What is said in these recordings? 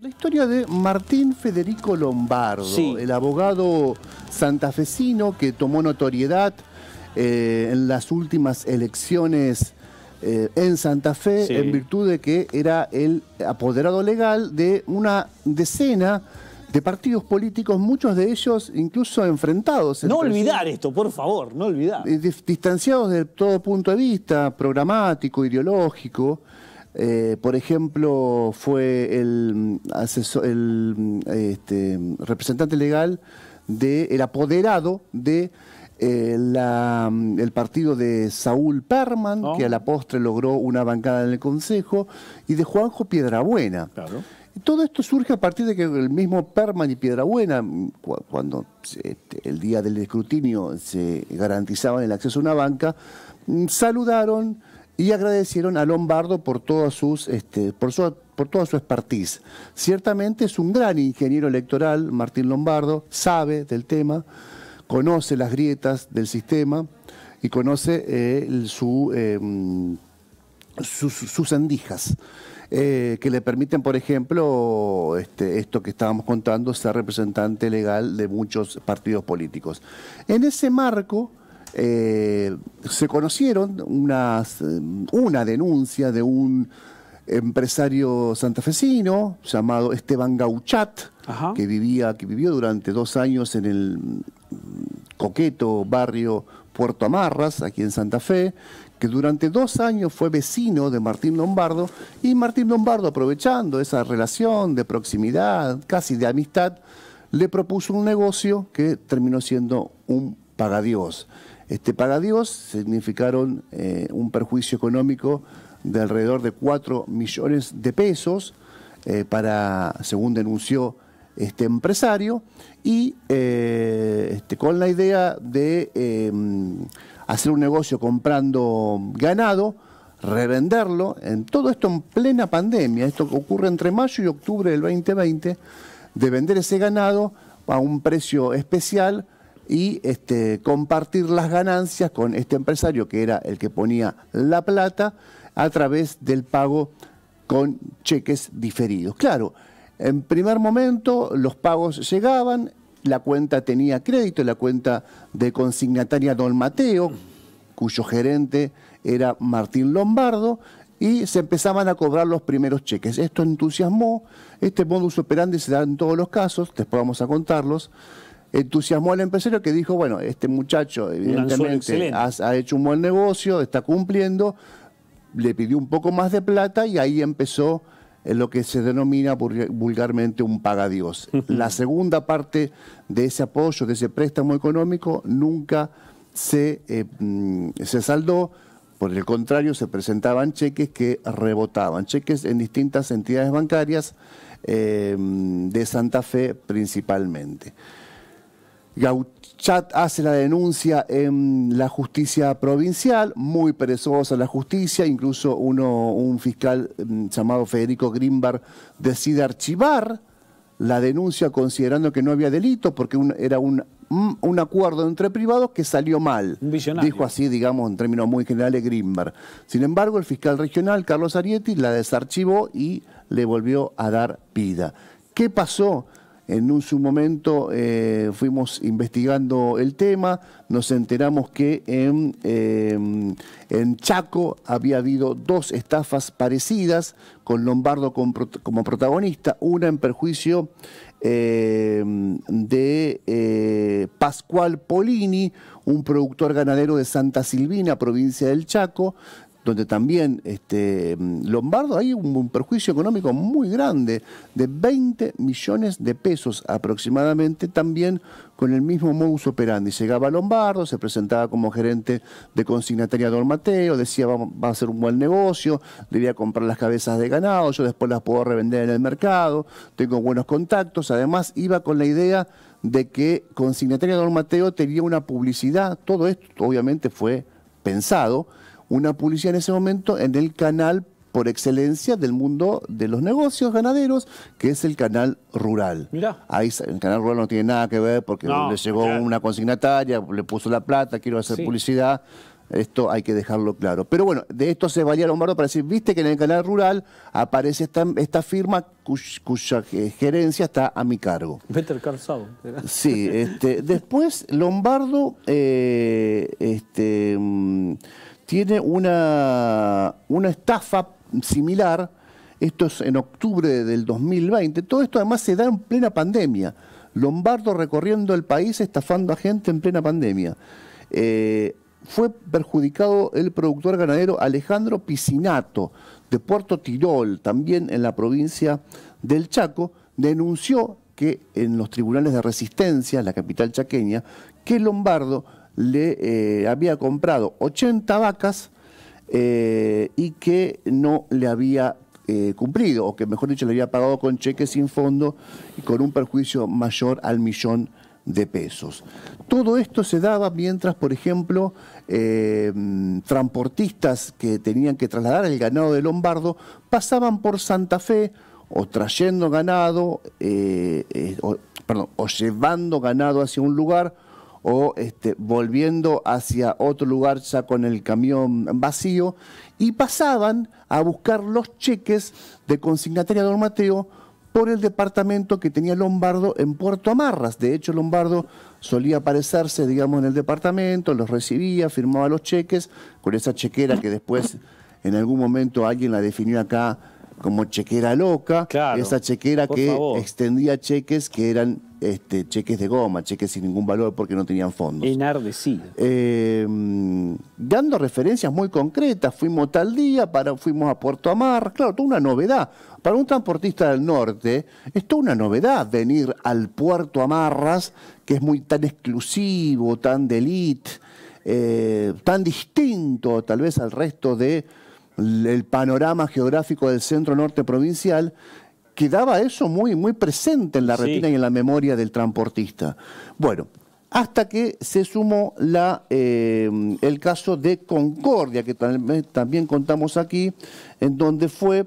La historia de Martín Federico Lombardo, Sí. el abogado santafesino que tomó notoriedad en las últimas elecciones en Santa Fe, Sí. en virtud de que era el apoderado legal de una decena de partidos políticos, muchos de ellos incluso enfrentados. No entre sí. olvidar esto, por favor, no olvidar. Distanciados de todo punto de vista, programático, ideológico. Por ejemplo, fue el representante legal el apoderado de el partido de Saúl Perman, que a la postre logró una bancada en el Consejo, y de Juanjo Piedrabuena. Claro. Y todo esto surge a partir de que el mismo Perman y Piedrabuena, cuando el día del escrutinio se garantizaban el acceso a una banca, saludaron y agradecieron a Lombardo por toda su expertise. Ciertamente es un gran ingeniero electoral, Martín Lombardo, sabe del tema, conoce las grietas del sistema y conoce sus endijas, que le permiten, por ejemplo, esto que estábamos contando, ser representante legal de muchos partidos políticos. En ese marco, se conocieron una denuncia de un empresario santafesino llamado Esteban Gauchat, que vivió durante 2 años en el coqueto barrio Puerto Amarras, aquí en Santa Fe, que durante 2 años fue vecino de Martín Lombardo, y Martín Lombardo, aprovechando esa relación de proximidad, casi de amistad, le propuso un negocio que terminó siendo un pagadiós. Este pagadiós significaron un perjuicio económico de alrededor de 4 millones de pesos según denunció este empresario, y con la idea de hacer un negocio comprando ganado, revenderlo, todo esto en plena pandemia. Esto ocurre entre mayo y octubre del 2020, de vender ese ganado a un precio especial y compartir las ganancias con este empresario, que era el que ponía la plata, a través del pago con cheques diferidos. Claro, en primer momento los pagos llegaban, la cuenta tenía crédito, la cuenta de consignataria Don Mateo, cuyo gerente era Martín Lombardo, y se empezaban a cobrar los primeros cheques. Esto entusiasmó, este modus operandi se da en todos los casos, después vamos a contarlos. Entusiasmó al empresario, que dijo, bueno, este muchacho evidentemente ha hecho un buen negocio, está cumpliendo, le pidió un poco más de plata y ahí empezó lo que se denomina vulgarmente un pagadiós. La segunda parte de ese apoyo, de ese préstamo económico, nunca se saldó. Por el contrario, se presentaban cheques que rebotaban, cheques en distintas entidades bancarias de Santa Fe principalmente. Gauchat hace la denuncia en la justicia provincial, muy perezosa la justicia, incluso un fiscal llamado Federico Grimbar decide archivar la denuncia considerando que no había delito, porque era un acuerdo entre privados que salió mal. Un visionario. Dijo así, digamos, en términos muy generales, Grimbar. Sin embargo, el fiscal regional, Carlos Arietti, la desarchivó y le volvió a dar vida. ¿Qué pasó? En su momento fuimos investigando el tema, nos enteramos que en Chaco había habido 2 estafas parecidas, con Lombardo como protagonista, una en perjuicio de Pascual Polini, un productor ganadero de Santa Silvina, provincia del Chaco, donde también Lombardo hay un perjuicio económico muy grande, de 20 millones de pesos aproximadamente, también con el mismo modus operandi. Llegaba Lombardo, se presentaba como gerente de consignataria Don Mateo, decía va a ser un buen negocio, le voy a comprar las cabezas de ganado, yo después las puedo revender en el mercado, tengo buenos contactos. Además iba con la idea de que consignataria Don Mateo tenía una publicidad. Todo esto obviamente fue pensado, una publicidad en ese momento en el canal por excelencia del mundo de los negocios ganaderos, que es el canal rural. Mirá. Ahí el canal rural no tiene nada que ver, porque le llegó una consignataria, le puso la plata, quiero hacer publicidad. Esto hay que dejarlo claro. Pero bueno, de esto se valía Lombardo para decir, viste que en el canal rural aparece esta firma cuya gerencia está a mi cargo. Better Call Saul. Sí, después Lombardo tiene una estafa similar. Esto es en octubre del 2020. Todo esto además se da en plena pandemia. Lombardo recorriendo el país estafando a gente en plena pandemia. Fue perjudicado el productor ganadero Alejandro Piscinato, de Puerto Tirol, también en la provincia del Chaco. Denunció que en los tribunales de Resistencia, la capital chaqueña, que Lombardo le había comprado 80 vacas y que no le había cumplido, o que mejor dicho le había pagado con cheques sin fondo y con un perjuicio mayor al $1.000.000 de pesos. Todo esto se daba mientras, por ejemplo, transportistas que tenían que trasladar el ganado de Lombardo pasaban por Santa Fe o trayendo ganado, o llevando ganado hacia un lugar o volviendo hacia otro lugar ya con el camión vacío, y pasaban a buscar los cheques de consignataria Don Mateo por el departamento que tenía Lombardo en Puerto Amarras. De hecho, Lombardo solía aparecerse, digamos, en el departamento, los recibía, firmaba los cheques, con esa chequera que después, en algún momento, alguien la definió acá como chequera loca, claro, esa chequera que extendía cheques que eran cheques de goma, cheques sin ningún valor porque no tenían fondos. Enardecido. Dando referencias muy concretas, fuimos tal día, fuimos a Puerto Amarras, claro, toda una novedad. Para un transportista del norte, es toda una novedad venir al Puerto Amarras, que es tan exclusivo, tan de élite, tan distinto tal vez al resto del panorama geográfico del centro norte provincial, quedaba eso muy, muy presente en la retina y en la memoria del transportista. Bueno, hasta que se sumó el caso de Concordia, que también contamos aquí, en donde fue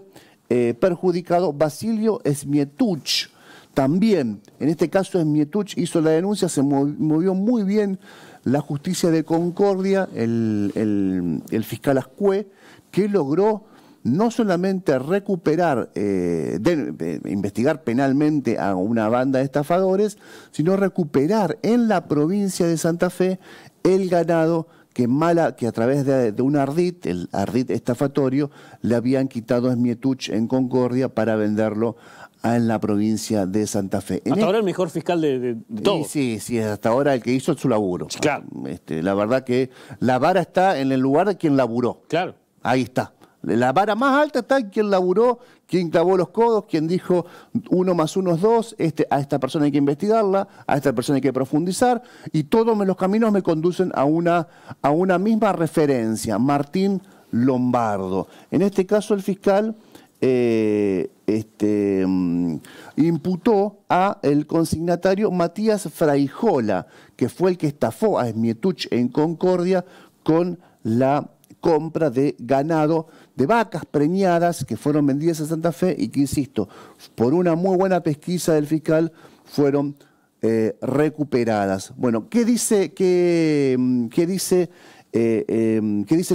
perjudicado Basilio Smietuch. También, en este caso, Smietuch hizo la denuncia, se movió muy bien la justicia de Concordia, el fiscal Ascue, que logró no solamente recuperar, investigar penalmente a una banda de estafadores, sino recuperar en la provincia de Santa Fe el ganado que a través de un ardid, el ardid estafatorio, le habían quitado a Smietuch en Concordia para venderlo en la provincia de Santa Fe. Hasta ahora el mejor fiscal de todo. Sí, hasta ahora el que hizo su laburo. Claro. La verdad que la vara está en el lugar de quien laburó. Claro. Ahí está. La vara más alta está en quien laburó, quien clavó los codos, quien dijo 1 más 1 es 2, a esta persona hay que investigarla, a esta persona hay que profundizar, y todos los caminos me conducen a una misma referencia, Martín Lombardo. En este caso el fiscal imputó a el consignatario Matías Fraijola, que fue el que estafó a Smietuch en Concordia con la compra de ganado, de vacas preñadas que fueron vendidas a Santa Fe y que, insisto, por una muy buena pesquisa del fiscal fueron recuperadas. Bueno, ¿qué dice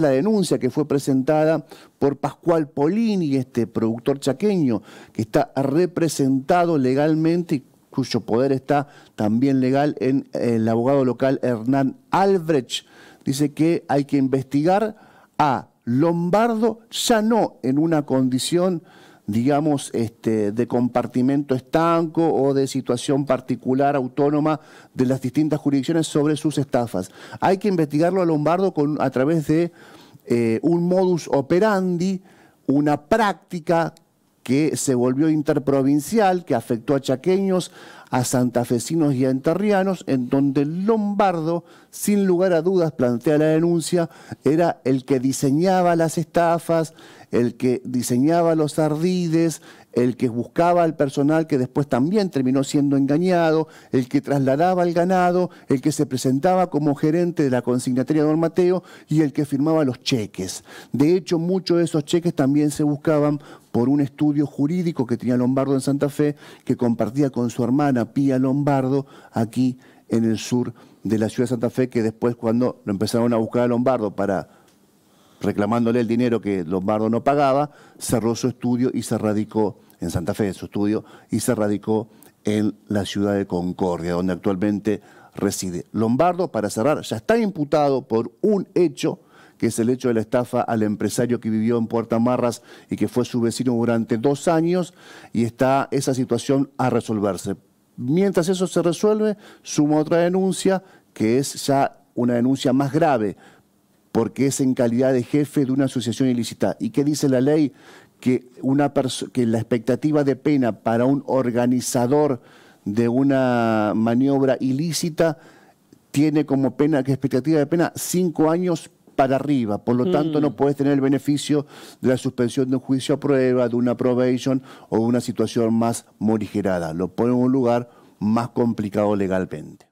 la denuncia que fue presentada por Pascual Polini, este productor chaqueño que está representado legalmente y cuyo poder está también legal en el abogado local Hernán Albrecht? Dice que hay que investigar a Lombardo ya no en una condición, digamos, de compartimento estanco o de situación particular autónoma de las distintas jurisdicciones sobre sus estafas. Hay que investigarlo a Lombardo a través de un modus operandi, una práctica que se volvió interprovincial, que afectó a chaqueños, a santafesinos y a enterrianos, en donde Lombardo, sin lugar a dudas, plantea la denuncia, era el que diseñaba las estafas, el que diseñaba los ardides, el que buscaba al personal que después también terminó siendo engañado, el que trasladaba el ganado, el que se presentaba como gerente de la consignataria Don Mateo y el que firmaba los cheques. De hecho, muchos de esos cheques también se buscaban por un estudio jurídico que tenía Lombardo en Santa Fe, que compartía con su hermana Pía Lombardo aquí en el sur de la ciudad de Santa Fe, que después cuando lo empezaron a buscar a Lombardo para reclamándole el dinero que Lombardo no pagaba, cerró su estudio y se radicó en Santa Fe, su estudio, y se radicó en la ciudad de Concordia, donde actualmente reside. Lombardo, para cerrar, ya está imputado por un hecho, que es el hecho de la estafa al empresario que vivió en Puerto Marras y que fue su vecino durante 2 años, y está esa situación a resolverse. Mientras eso se resuelve, suma otra denuncia, que es ya una denuncia más grave, porque es en calidad de jefe de una asociación ilícita. ¿Y qué dice la ley? Que la expectativa de pena para un organizador de una maniobra ilícita tiene como pena, que expectativa de pena, 5 años para arriba. Por lo tanto, no puedes tener el beneficio de la suspensión de un juicio a prueba, de una probation o de una situación más morigerada. Lo pone en un lugar más complicado legalmente.